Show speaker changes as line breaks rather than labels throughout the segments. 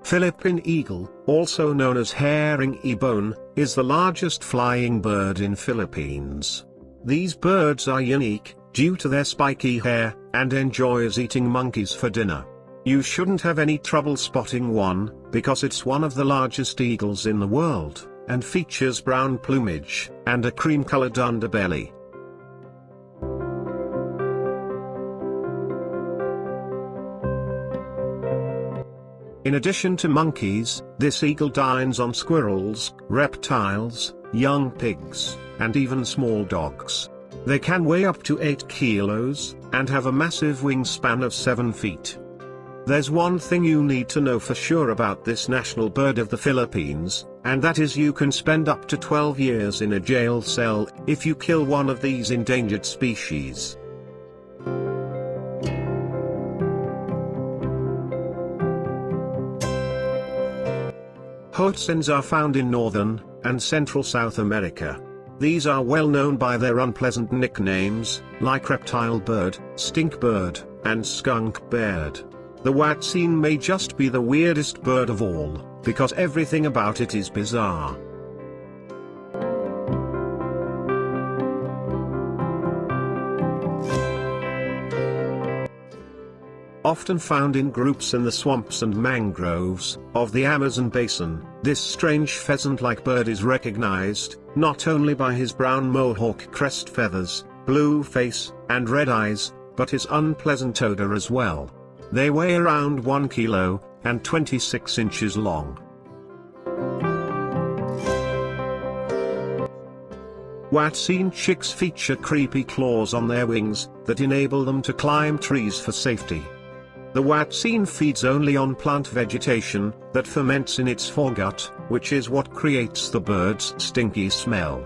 Philippine eagle, also known as herring ibon, is the largest flying bird in Philippines. These birds are unique, due to their spiky hair, and enjoys eating monkeys for dinner. You shouldn't have any trouble spotting one, because it's one of the largest eagles in the world, and features brown plumage, and a cream-colored underbelly. In addition to monkeys, this eagle dines on squirrels, reptiles, young pigs, and even small dogs. They can weigh up to 8 kilos, and have a massive wingspan of 7 feet. There's one thing you need to know for sure about this national bird of the Philippines, and that is you can spend up to 12 years in a jail cell if you kill one of these endangered species. Hoatzins are found in northern and central South America. These are well known by their unpleasant nicknames, like reptile bird, stink bird, and skunk bird. The Wattzin may just be the weirdest bird of all, because everything about it is bizarre. Often found in groups in the swamps and mangroves of the Amazon basin, this strange pheasant-like bird is recognized, not only by his brown mohawk crest feathers, blue face, and red eyes, but his unpleasant odor as well. They weigh around 1 kilo, and 26 inches long. Wattzin chicks feature creepy claws on their wings that enable them to climb trees for safety. The Wattzin feeds only on plant vegetation that ferments in its foregut, which is what creates the bird's stinky smell.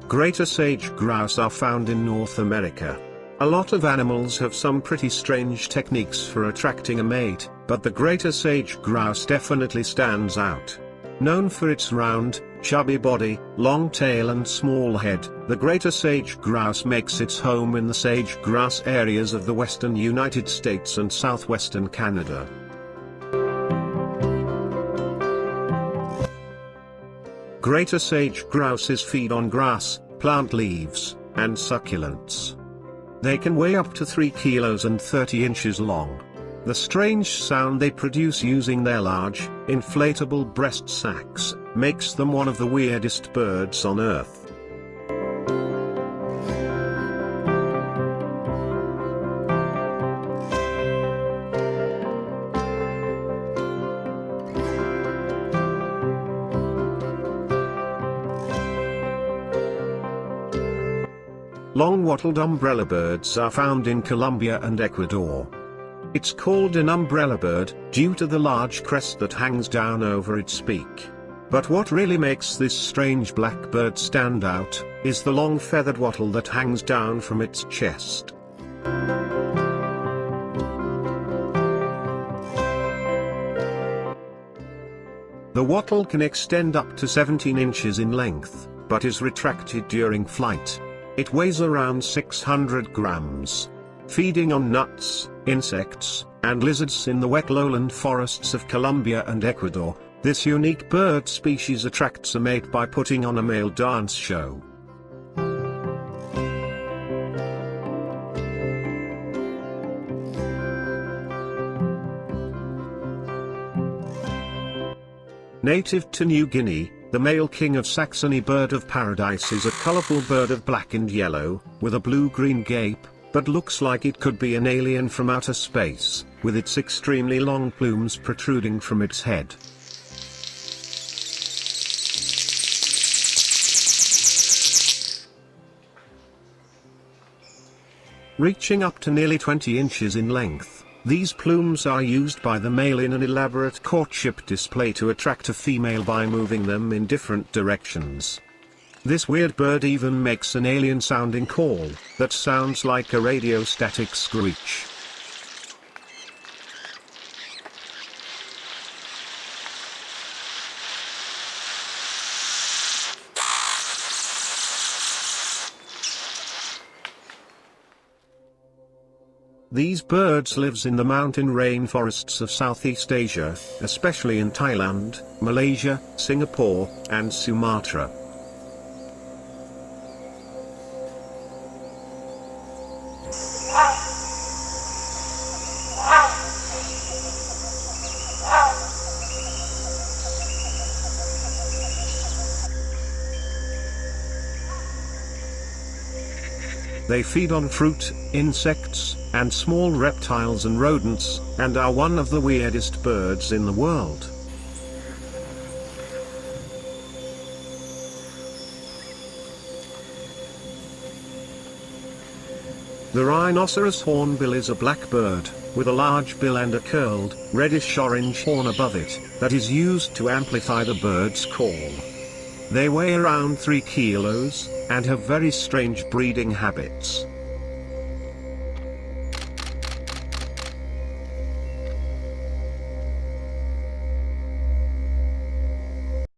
Greater sage-grouse are found in North America. A lot of animals have some pretty strange techniques for attracting a mate, but the greater sage-grouse definitely stands out. Known for its round, chubby body, long tail and small head, the greater sage-grouse makes its home in the sage-grouse areas of the western United States and southwestern Canada. Greater sage-grouses feed on grass, plant leaves, and succulents. They can weigh up to 3 kilos and 30 inches long. The strange sound they produce using their large, inflatable breast sacs, makes them one of the weirdest birds on Earth. Long wattled umbrellabirds are found in Colombia and Ecuador. It's called an umbrellabird due to the large crest that hangs down over its beak. But what really makes this strange black bird stand out is the long feathered wattle that hangs down from its chest. The wattle can extend up to 17 inches in length, but is retracted during flight. It weighs around 600 grams. Feeding on nuts, insects, and lizards in the wet lowland forests of Colombia and Ecuador, this unique bird species attracts a mate by putting on a male dance show. Native to New Guinea, the male king of Saxony Bird-of-Paradise is a colorful bird of black and yellow, with a blue-green gape, but looks like it could be an alien from outer space, with its extremely long plumes protruding from its head. Reaching up to nearly 20 inches in length, these plumes are used by the male in an elaborate courtship display to attract a female by moving them in different directions. This weird bird even makes an alien-sounding call that sounds like a radio-static screech. These birds lives in the mountain rainforests of Southeast Asia, especially in Thailand, Malaysia, Singapore, and Sumatra. They feed on fruit, insects, and small reptiles and rodents, and are one of the weirdest birds in the world. The rhinoceros hornbill is a black bird, with a large bill and a curled, reddish-orange horn above it, that is used to amplify the bird's call. They weigh around 3 kilos, and have very strange breeding habits.